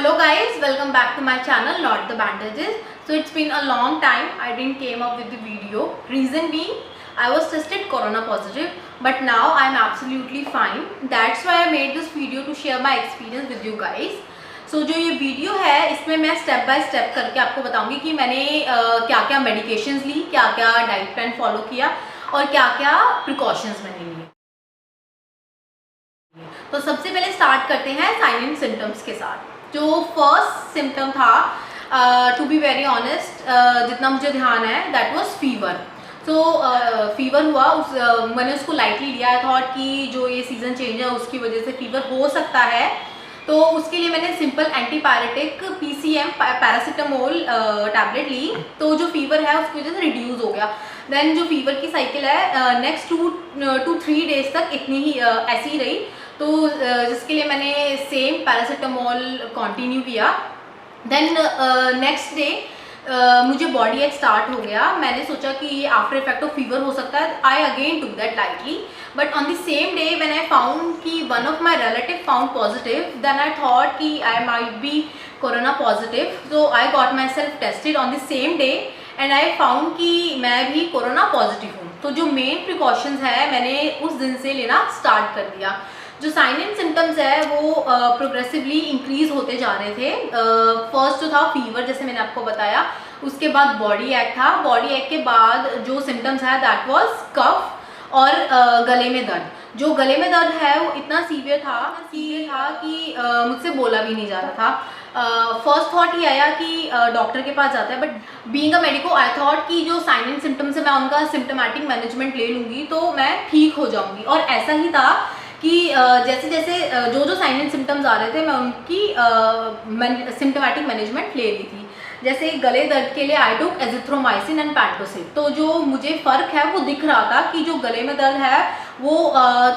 Hello guys, welcome back to my channel Not the Bandages. So it's been a long time I didn't came up with the video. Reason being I was tested corona positive, but now I'm absolutely fine. That's why I made this video to share my experience with you guys. So जो ये video है इसमें मैं step by step करके आपको बताऊंगी कि मैंने क्या क्या मेडिकेशंस ली, क्या क्या डाइट प्लान फॉलो किया और क्या क्या प्रिकॉशंस मैंने लिए। तो सबसे पहले स्टार्ट करते हैं साइन एंड सिम्टम्स के साथ। जो फर्स्ट सिम्टम था, टू बी वेरी ऑनेस्ट, जितना मुझे ध्यान है, that was fever. So fever हुआ, मैंने उसको लाइटली लिया। आई थॉट कि जो ये सीज़न चेंज है उसकी वजह से फीवर हो सकता है, तो उसके लिए मैंने simple antipyretic PCM paracetamol tablet ली। तो जो फीवर है उसकी वजह से रिड्यूस हो गया। देन जो फीवर की साइकिल है नेक्स्ट 2 to 3 डेज तक इतनी ही ऐसी ही रही, तो जिसके लिए मैंने सेम पैरासीटामोल कंटिन्यू किया। देन नेक्स्ट डे मुझे बॉडी एक स्टार्ट हो गया। मैंने सोचा कि ये आफ्टर इफेक्ट ऑफ फीवर हो सकता है। I again to that lightly, but on the same day when I found कि one of my relative found positive, then I thought कि I might be corona positive. So I got my self tested on the same day and I found कि मैं भी corona positive हूँ। तो जो main precautions है मैंने उस दिन से लेना स्टार्ट कर दिया। जो साइन एंड सिम्टम्स है वो प्रोग्रेसिवली इंक्रीज होते जा रहे थे। फर्स्ट जो था फीवर, जैसे मैंने आपको बताया, उसके बाद बॉडी एक था। बॉडी एक के बाद जो सिम्टम्स है दैट वाज कफ और गले में दर्द। जो गले में दर्द है वो इतना सीवियर था कि मुझसे बोला भी नहीं जा रहा था। फर्स्ट थॉट ही आया कि डॉक्टर के पास जाता है, but being a medico I thought कि जो साइन एंड सिम्टम्स है मैं उनका सिम्टोमेटिक मैनेजमेंट ले लूँगी तो मैं ठीक हो जाऊँगी। और ऐसा ही था कि जैसे जैसे जो साइन एंड सिम्टम्स आ रहे थे मैं उनकी सिम्टोमेटिक मैनेजमेंट ले ली थी। जैसे गले दर्द के लिए आई टुक एजिथ्रोमाइसिन एंड पैंटोसिन। तो जो मुझे फ़र्क है वो दिख रहा था कि जो गले में दर्द है वो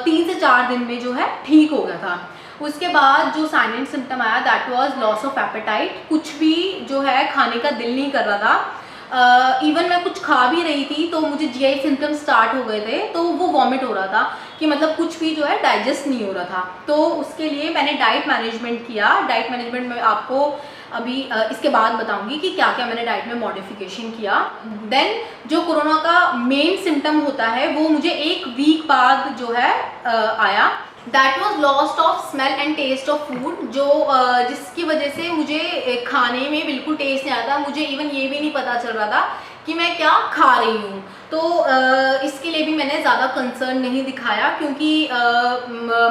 3 से 4 दिन में जो है ठीक हो गया था। उसके बाद जो साइन एंड सिम्टम आया that was loss of appetite. कुछ भी जो है खाने का दिल नहीं कर रहा था। इवन मैं कुछ खा भी रही थी तो मुझे GI सिम्टम्स स्टार्ट हो गए थे, तो वो वॉमिट हो रहा था कि मतलब कुछ भी जो है डाइजेस्ट नहीं हो रहा था। तो उसके लिए मैंने डाइट मैनेजमेंट किया। डाइट मैनेजमेंट में आपको अभी इसके बाद बताऊंगी कि क्या क्या मैंने डाइट में मॉडिफिकेशन किया। देन जो कोरोना का मेन सिम्टम होता है वो मुझे 1 वीक बाद जो है आया। That was lost of smell and taste of food, जो जिसकी वजह से मुझे खाने में बिल्कुल टेस्ट नहीं आता। मुझे इवन ये भी नहीं पता चल रहा था कि मैं क्या खा रही हूँ। तो इसके लिए भी मैंने ज़्यादा कंसर्न नहीं दिखाया, क्योंकि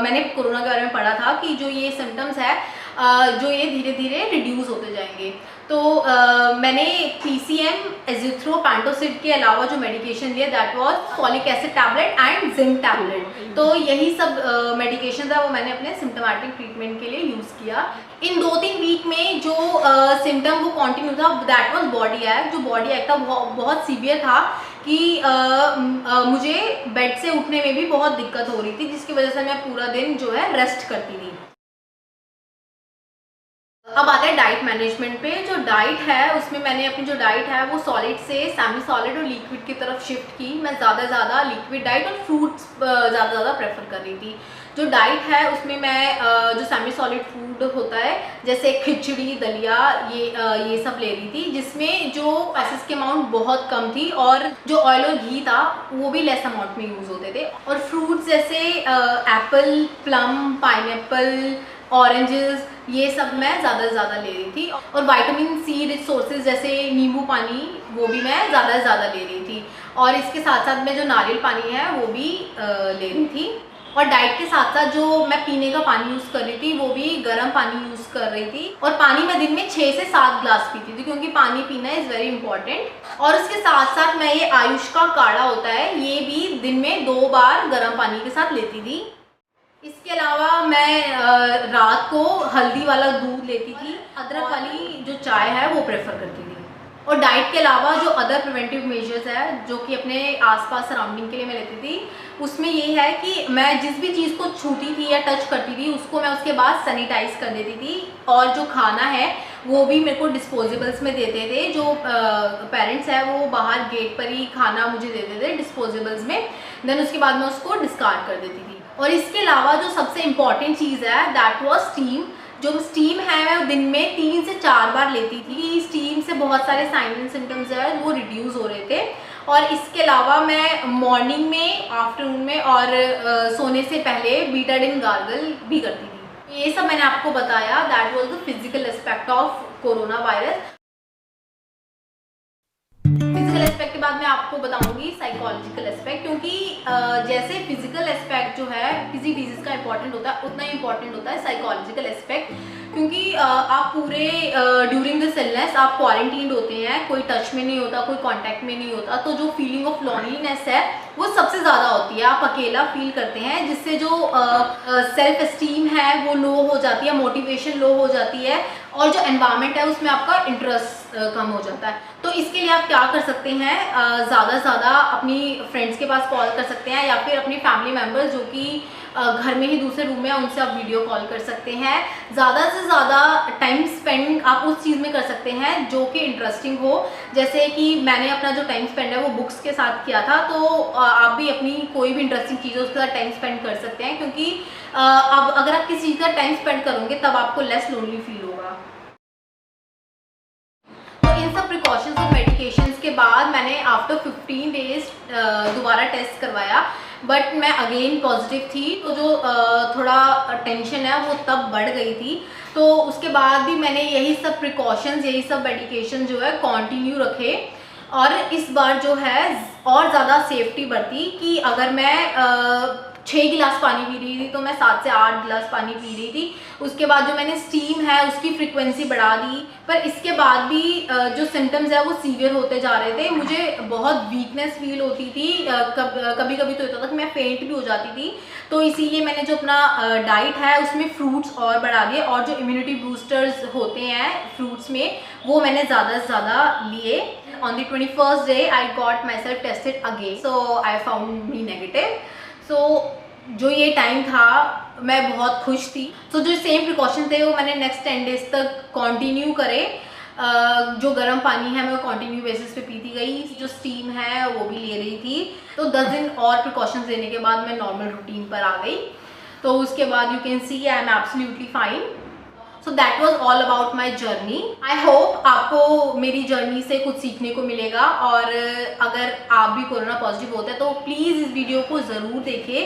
मैंने कोरोना के बारे में पढ़ा था कि जो ये सिम्टम्स है जो ये धीरे धीरे रिड्यूस होते जाएंगे। तो मैंने PCM, एजिथ्रो, पैंटोसिड के अलावा जो मेडिकेशन लिया that was folic acid tablet and zinc tablet. तो यही सब मेडिकेशन था वो मैंने अपने सिम्टोमेटिक ट्रीटमेंट के लिए यूज़ किया। इन 2-3 वीक में जो सिम्टम वो कंटिन्यू था दैट वाज बॉडी एक। जो बॉडी एक था बहुत सीवियर था कि मुझे बेड से उठने में भी बहुत दिक्कत हो रही थी, जिसकी वजह से मैं पूरा दिन जो है रेस्ट करती थी। अब आते हैं डाइट मैनेजमेंट पे। जो डाइट है उसमें मैंने अपनी जो डाइट है वो सॉलिड से सेमी सॉलिड और लिक्विड की तरफ शिफ्ट की। मैं ज़्यादा लिक्विड डाइट और फ्रूट्स ज़्यादा प्रेफर कर रही थी। जो डाइट है उसमें मैं जो सेमी सॉलिड फूड होता है जैसे खिचड़ी, दलिया, ये सब ले रही थी, जिसमें जो स्पाइसेस की अमाउंट बहुत कम थी और जो ऑयल और घी था वो भी लेस अमाउंट में यूज़ होते थे। और फ्रूट्स जैसे एप्पल, प्लम, पाइनएप्पल, ऑरेंजेस, ये सब मैं ज़्यादा से ज़्यादा ले रही थी। और विटामिन C रिच सोर्सेज जैसे नींबू पानी वो भी मैं ज़्यादा से ज़्यादा ले रही थी। और इसके साथ साथ में जो नारियल पानी है वो भी ले रही थी। और डाइट के साथ साथ जो मैं पीने का पानी यूज़ कर रही थी वो भी गर्म पानी यूज़ कर रही थी। और पानी मैं दिन में 6 से 7 ग्लास पीती थी, क्योंकि पानी पीना इज़ वेरी इंपॉर्टेंट। और उसके साथ साथ मैं ये आयुष का काढ़ा होता है ये भी दिन में 2 बार गर्म पानी के साथ लेती थी। इसके अलावा मैं रात को हल्दी वाला दूध लेती थी। अदरक वाली जो चाय है वो प्रेफर करती थी। और डाइट के अलावा जो अदर प्रिवेंटिव मेजर्स है जो कि अपने आसपास सराउंडिंग के लिए मैं लेती थी, उसमें ये है कि मैं जिस भी चीज़ को छूती थी या टच करती थी उसको मैं उसके बाद सैनिटाइज कर देती थी। और जो खाना है वो भी मेरे को डिस्पोजेबल्स में देते थे। जो पेरेंट्स है वो बाहर गेट पर ही खाना मुझे देते थे डिस्पोजेबल्स में। देन उसके बाद मैं उसको डिस्कार्ड कर देती थी। और इसके अलावा जो सबसे इम्पॉर्टेंट चीज़ है दैट वाज स्टीम। जो स्टीम है मैं दिन में 3 से 4 बार लेती थी। स्टीम से बहुत सारे साइन एंड सिम्टम्स है वो रिड्यूस हो रहे थे। और इसके अलावा मैं मॉर्निंग में, आफ्टरनून में और सोने से पहले बीटाडिन गार्गल भी करती थी। ये सब मैंने आपको बताया, that was the physical aspect of corona virus. Physical aspect के बाद मैं आपको बताऊंगी साइकोलॉजिकल एस्पेक्ट, क्योंकि जैसे फिजिकल एस्पेक्ट जो है किसी डिजीज का इंपॉर्टेंट होता है, उतना ही इंपॉर्टेंट होता है साइकोलॉजिकल एस्पेक्ट। क्योंकि आप पूरे ड्यूरिंग दिस इलनेस आप क्वारंटीन्ड होते हैं, कोई टच में नहीं होता, कोई कांटेक्ट में नहीं होता, तो जो फीलिंग ऑफ लॉनलीनेस है वो सबसे ज़्यादा होती है। आप अकेला फील करते हैं, जिससे जो सेल्फ एस्टीम है वो लो हो जाती है, मोटिवेशन लो हो जाती है, और जो एनवायरनमेंट है उसमें आपका इंटरेस्ट कम हो जाता है। तो इसके लिए आप क्या कर सकते हैं, ज़्यादा से ज़्यादा अपनी फ्रेंड्स के पास कॉल कर सकते हैं, या फिर अपनी फैमिली मेम्बर्स जो कि घर में ही दूसरे रूम में है उनसे आप वीडियो कॉल कर सकते हैं। ज़्यादा से ज़्यादा टाइम स्पेंड आप उस चीज़ में कर सकते हैं जो कि इंटरेस्टिंग हो। जैसे कि मैंने अपना जो टाइम स्पेंड है वो बुक्स के साथ किया था, तो आप भी अपनी कोई भी इंटरेस्टिंग चीज़ है उसके साथ टाइम स्पेंड कर सकते हैं, क्योंकि अब अगर आप किसी चीज़ का टाइम स्पेंड करोगे तब आपको लेस लोनली फील होगा। तो इन सब प्रिकॉशंस और मेडिकेशंस के बाद मैंने आफ्टर 15 डेज दोबारा टेस्ट करवाया, बट मैं अगेन पॉजिटिव थी। तो जो थोड़ा टेंशन है वो तब बढ़ गई थी। तो उसके बाद भी मैंने यही सब प्रिकॉशंस, यही सब मेडिकेशन जो है कंटिन्यू रखे, और इस बार जो है और ज़्यादा सेफ्टी बरती कि अगर मैं 6 गिलास पानी पी रही थी तो मैं 7 से 8 गिलास पानी पी रही थी। उसके बाद जो मैंने स्टीम है उसकी फ्रीक्वेंसी बढ़ा दी, पर इसके बाद भी जो सिम्टम्स है वो सीवियर होते जा रहे थे। मुझे बहुत वीकनेस फील होती थी, कभी कभी तो होता था कि मैं फेंट भी हो जाती थी। तो इसीलिए मैंने जो अपना डाइट है उसमें फ्रूट्स और बढ़ा दिए, और जो इम्यूनिटी बूस्टर्स होते हैं फ्रूट्स में वो मैंने ज़्यादा से ज़्यादा लिए। On the 21st day I got myself tested again, so I found me negative. So जो ये टाइम था मैं बहुत खुश थी। तो जो सेम प्रिकॉशन थे वो मैंने नेक्स्ट 10 डेज तक कंटिन्यू करे। जो गर्म पानी है मैं कंटिन्यू बेसिस पे पीती गई, जो स्टीम है वो भी ले रही थी। तो 10 दिन और प्रिकॉशंस लेने के बाद मैं नॉर्मल रूटीन पर आ गई। तो उसके बाद you can see I am absolutely fine. So that was all about my journey. I hope आपको मेरी जर्नी से कुछ सीखने को मिलेगा, और अगर आप भी कोरोना पॉजिटिव होते हैं तो प्लीज़ इस वीडियो को ज़रूर देखें।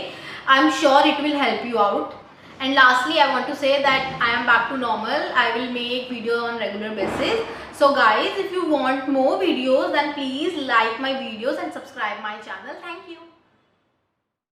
I am sure it will help you out. And lastly, I want to say that I am back to normal. I will make videos on regular basis. So guys, if you want more videos, then please like my videos and subscribe my channel. Thank you.